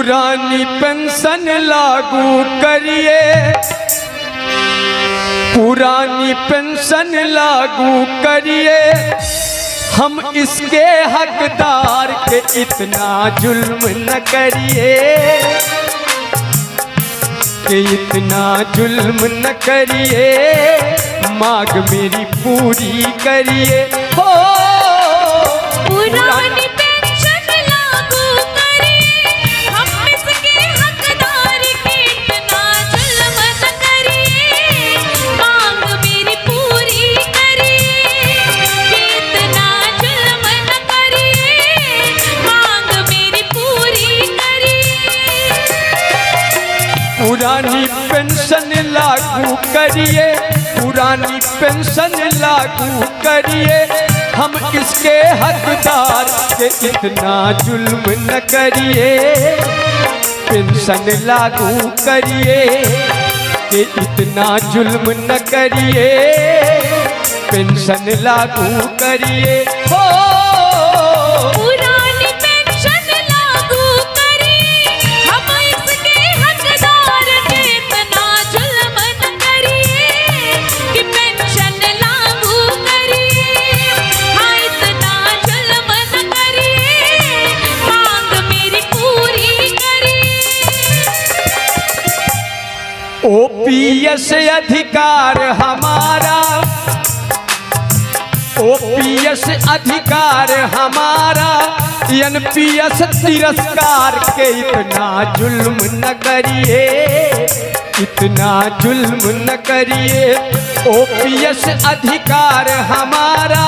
पुरानी पेंशन लागू करिए, पुरानी पेंशन लागू करिए, हम इसके हकदार के इतना जुल्म न करिए, कि इतना जुल्म न करिए, मांग मेरी पूरी करिए। हो पुरानी पेंशन लागू करिए, हम इसके हकदार के इतना जुल्म न करिए, मांग मेरी पूरी करिए, कि इतना जुल्म न करिए, मांग मेरी पूरी करिए। पुरानी पेंशन लागू करिए, पुरानी पेंशन लागू करिए, हम इसके हकदार के इतना जुल्म न करिए, पेंशन लागू करिए, कि इतना जुल्म न करिए, पेंशन लागू करिए। हो पुरानी पेंशन लागू करिए, हम इसके हकदार के इतना जुल्म न करिए, कि पेंशन लागू करिए, हाँ इतना जुल्म न करिए, मांग मेरी पूरी करिए। ओपीएस अधिकार हमारा, ओपीएस अधिकार हमारा, एनपीएस तिरस्कार के इतना जुल्म न करिए, इतना जुल्म न करिए। ओपीएस अधिकार हमारा,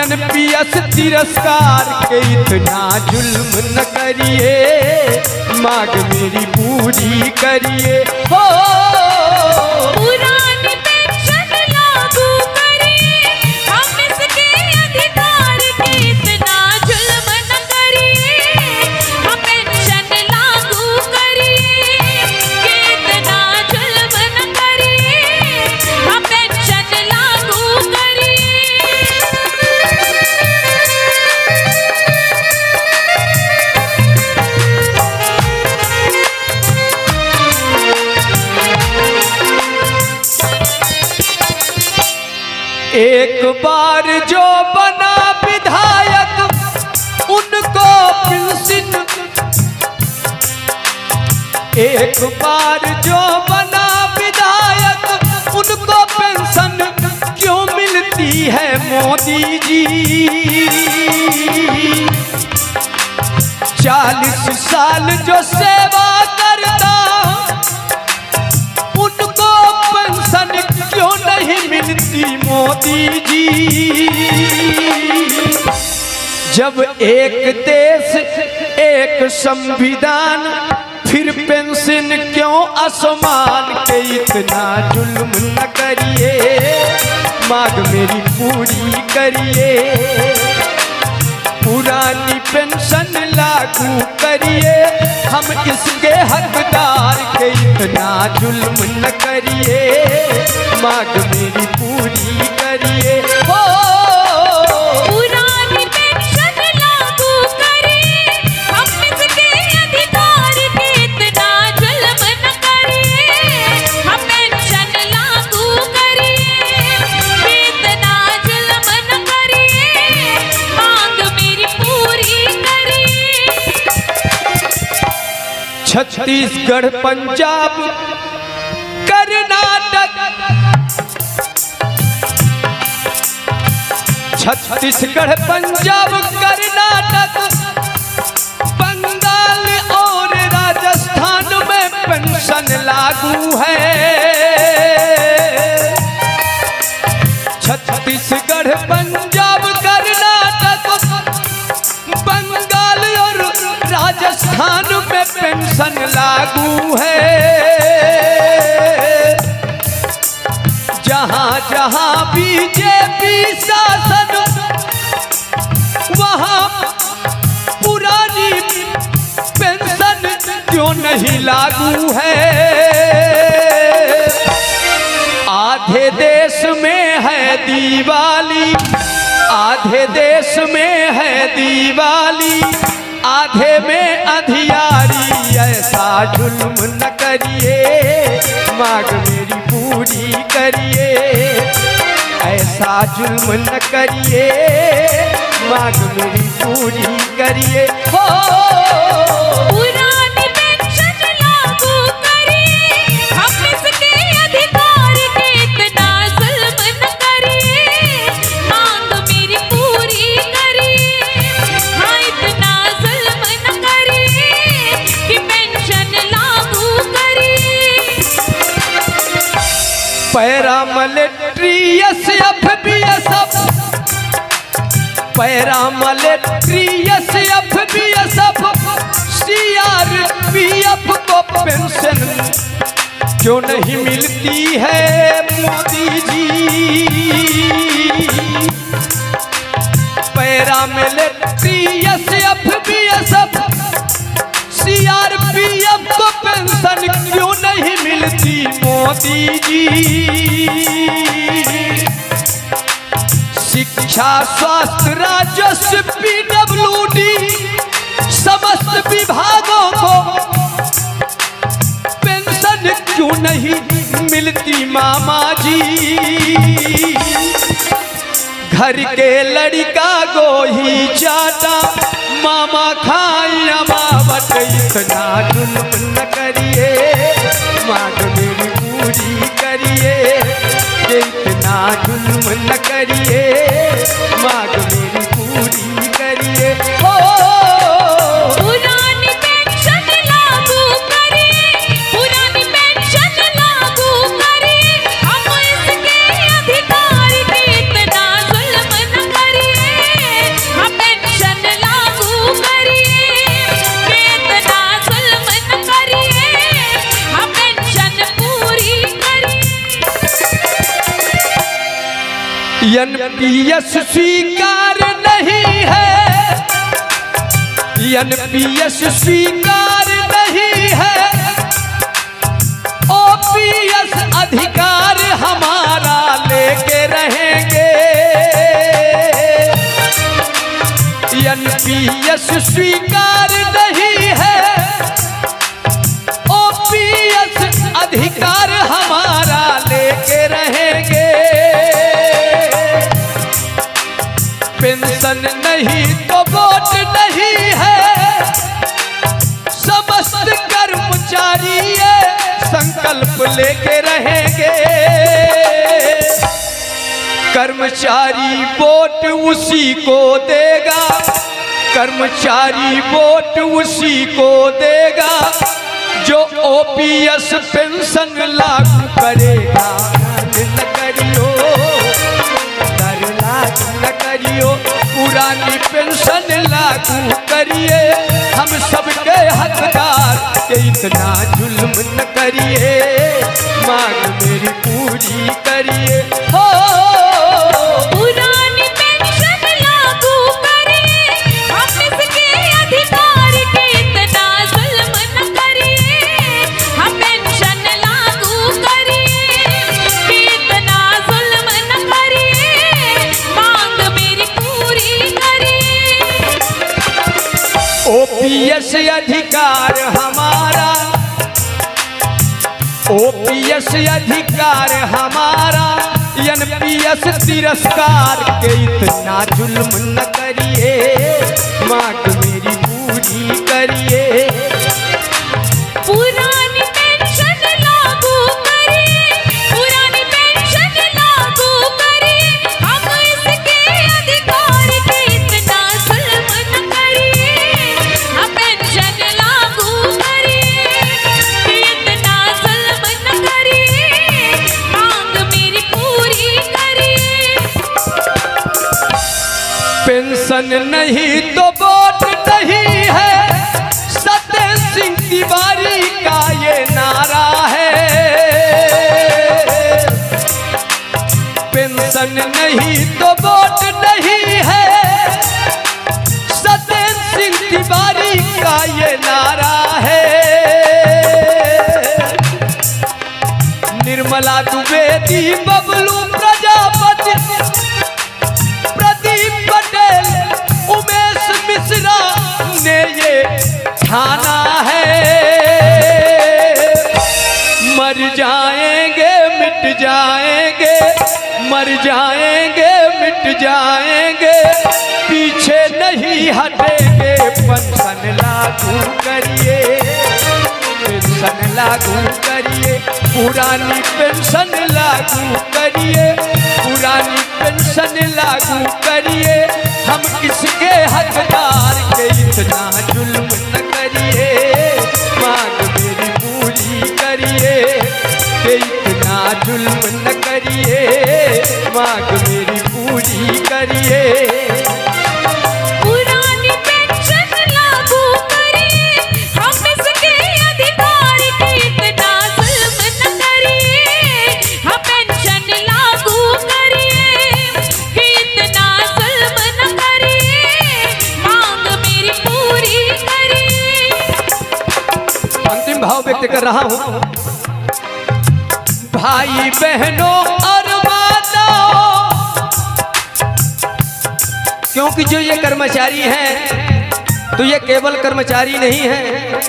एनपीएस तिरस्कार के इतना जुल्म न करिए, मांग मेरी पूरी करिए। हो पुरानी पेंशन लागू करिए, हम इसके अधिकार के इतना जुल्म न करिए, हम पेंशन लागू करिए, कि इतना जुल्म न करिए, हम पेंशन लागू करिए। एक बार जो बना विधायक उनको पेंशन, एक बार जो बना विधायक उनको पेंशन क्यों मिलती है मोदी जी? 40 साल जो सेवा करता उनको पेंशन क्यों नहीं मिलती मोदी जी? जब एक देश एक संविधान, फिर पेंशन क्यों आसमान के इतना जुल्म न करिए, मांग मेरी पूरी करिए। पुरानी पेंशन लागू करिए, हम इसके हकदार के इतना जुल्म न करिए, मांग मेरी पूरी करिए। हो पुरानी पेंशन लागू करिए, हम इसके अधिकार के इतना जुल्म न करिए, हम पेंशन लागू करिए, कि इतना जुल्म न करिए, मांग मेरी पूरी करिए। छत्तीसगढ़, पंजाब, कर्नाटक, छत्तीसगढ़, पंजाब, कर्नाटक, बंगाल और राजस्थान में पेंशन लागू है। छत्तीसगढ़, पंजाब, कर्नाटक, बंगाल और राजस्थान में पेंशन लागू है। जहाँ जहाँ बीजेपी शासन, वहाँ पुरानी पेंशन क्यों नहीं लागू है? आधे देश में है दिवाली, आधे देश में है दिवाली, आधे में अंधियारी जुल्म न करिए, मांग मेरी पूरी करिए। ऐसा जुल्म न करिए, मांग मेरी पूरी करिए। हो पुरानी पेंशन लागू करिए, हम इसके अधिकार के इतना जुल्म न करिए, मांग मेरी पूरी करिए। हाँ, इतना जुल्म न करिए कि पेंशन लागू करिए। पैरामिलिट्रियस एफबीएस, पैरामिलिट्रियस एफबीएस, सीआरपीएफ को पेंशन क्यों नहीं मिलती है मोदी जी? पैरामिलिट्रियस एफबीएस, सीआरपीएफ को पेंशन क्यों नहीं मिलती मोदी जी? शिक्षा, स्वास्थ्य, राजस्व, पीडब्ल्यूडी समस्त विभागों को पेंशन क्यों नहीं मिलती मामा जी? घर के लड़का गोही चाटा, मामा खाई अमावट, इतना जुल्म न करिए, मांग मेरी पूरी करिए। इतना जुल्म न करिए, मांग मेरी पूरी करिए। हो पुरानी पेंशन लागू करिए, पुरानी पेंशन लागू करिए, हम इसके अधिकार के इतना जुल्म न करिए। हम पेंशन लागू करिए, इतना जुल्म न करिए, हम पेंशन पूरी करिए। एनपीएस स्वीकार नहीं है, एनपीएस स्वीकार नहीं है, ओपीएस अधिकार हमारा लेके रहेंगे। एनपीएस स्वीकार नहीं है, ओपीएस अधिकार हमारा लेके रहेंगे। पेंशन नहीं तो वोट नहीं है, समस्त कर्मचारी ये संकल्प लेके रहेंगे। कर्मचारी वोट उसी को देगा, कर्मचारी वोट उसी को देगा जो ओपीएस पेंशन लागू करेगा। न करियो, न करियो, पुरानी पेंशन लागू करिए, हम सबके हकदार के इतना जुल्म न करिए, मांग मेरी पूरी करिए। हो पुरानी पेंशन लागू करिए, हम इसके अधिकार के इतना जुल्म न करिए। हम पेंशन लागू करिए, इतना जुल्म न करिए, मांग मेरी पूरी करिए। ओपीएस अधिकार हमारा, ओपीएस अधिकार हमारा, एनपीएस तिरस्कार के इतना जुल्म न करिए, मांग मेरी पूरी करिए। पुरानी पेंशन लागू करिए, पुरानी पेंशन लागू करिए, हम इसके अधिकार के इतना जुल्म न करिए। हम पेंशन लागू करिए, इतना जुल्म न करिए, मांग मेरी पूरी करिए। पेंशन नहीं तो वोट नहीं है, सत्य सिंह तिवारी का ये नारा है। पेंशन नहीं तो वोट नहीं है, सत्य सिंह तिवारी का ये नारा है। निर्मला द्विवेदी, बबलू प्रजापति, प्रदीप पटेल, उमेश मिश्रा ने ये ठाना है। जाएंगे मिट जाएंगे, मर जाएंगे मिट जाएंगे, पीछे नहीं हटेंगे। पेंशन लागू करिए, पेंशन लागू करिए, पुरानी पेंशन लागू करिए, पुरानी पेंशन लागू करिए। हम किसके हकदार के इतना जुल्म न करिए, मांग मेरी पूरी करिए, के इतना जुल्म न करिए, मांग मेरी पूरी करिए। पुरानी पेंशन लागू करिए, हम इसके अधिकार के इतना जुल्म न करिए। हम पेंशन लागू करिए कि इतना जुल्म न करिए, मांग मेरी पूरी करिए। अंतिम भाव व्यक्त कर रहा हूं। भाई बहनों और माताओं, क्योंकि जो ये कर्मचारी हैं तो ये केवल कर्मचारी नहीं हैं,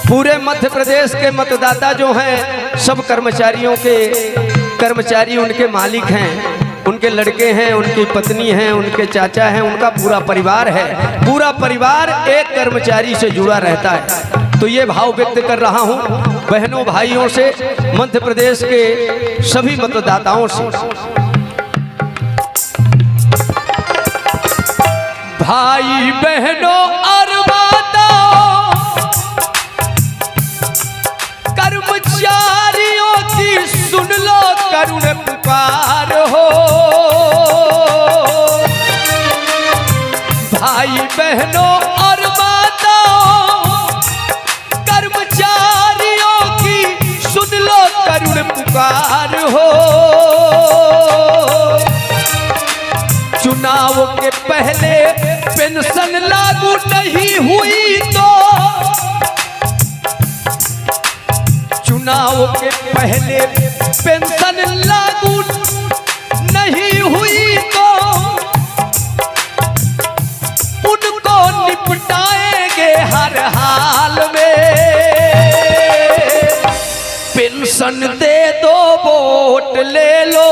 पूरे मध्य प्रदेश के मतदाता जो हैं सब कर्मचारियों के कर्मचारी उनके मालिक हैं, उनके लड़के हैं, उनकी पत्नी हैं, उनके चाचा हैं, उनका पूरा परिवार है। पूरा परिवार एक कर्मचारी से जुड़ा रहता है। तो ये भाव व्यक्त कर रहा हूं बहनों भाइयों से, मध्य प्रदेश के सभी मतदाताओं से। भाई बहनों और माताओं, कर्मचारियों की सुन लो करुण पुकार हो। भाई बहनों और माताओं, कर्मचारियों की सुन लो करुण पुकार हो। चुनाव के पहले पेंशन लागू नहीं हुई तो, चुनाव के पहले पेंशन लागू नहीं हुई तो, उनको निपटाएंगे हर हाल में। पेंशन दे दो वोट ले लो,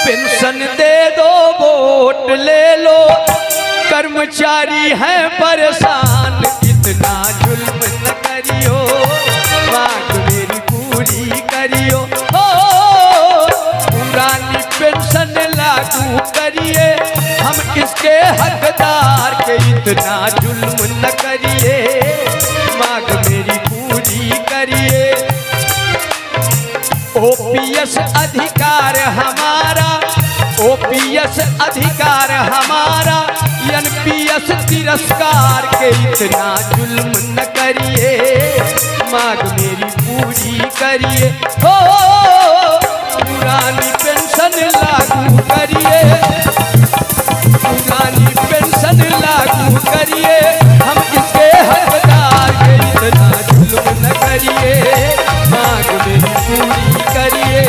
पेंशन दे दो वोट ले लो, कर्मचारी हैं परेशान, इतना जुल्म न करियो, मांग मेरी पूरी करियो। हो पुरानी पेंशन लागू करिए, हम इसके हकदार के इतना जुल्म न करिए, मांग मेरी पूरी करिए। ओपीएस अधिकार हमारा, ओपीएस अधिकार हमारा, एनपीएस तिरस्कार के इतना जुल्म न करिए, मांग मेरी पूरी करिए। हो पुरानी पेंशन लागू करिए, पुरानी पेंशन लागू करिए, हम इसके हकदार के इतना जुल्म न करिए, मांग मेरी पूरी करिए,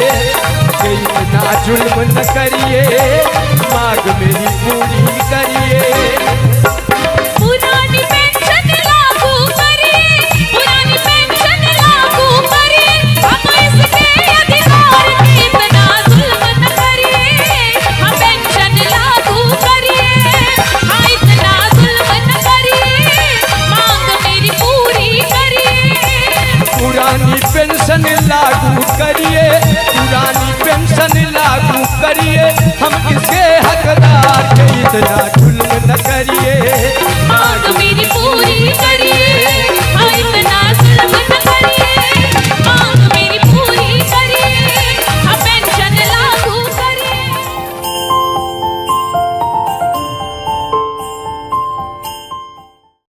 इतना जुल्म न करिए, मांग मेरी पूरी करिए। पुरानी पेंशन लागू करिए, पुरानी पेंशन लागू करिए, हम इसके अधिकार के इतना जुल्म न करिए। हम पेंशन लागू करिए, हाँ इतना जुल्म न करिए, मांग मेरी पूरी करिए। पुरानी पेंशन लागू करिए, पुरानी पेंशन लागू करिए, हम इसके हकदार के इतना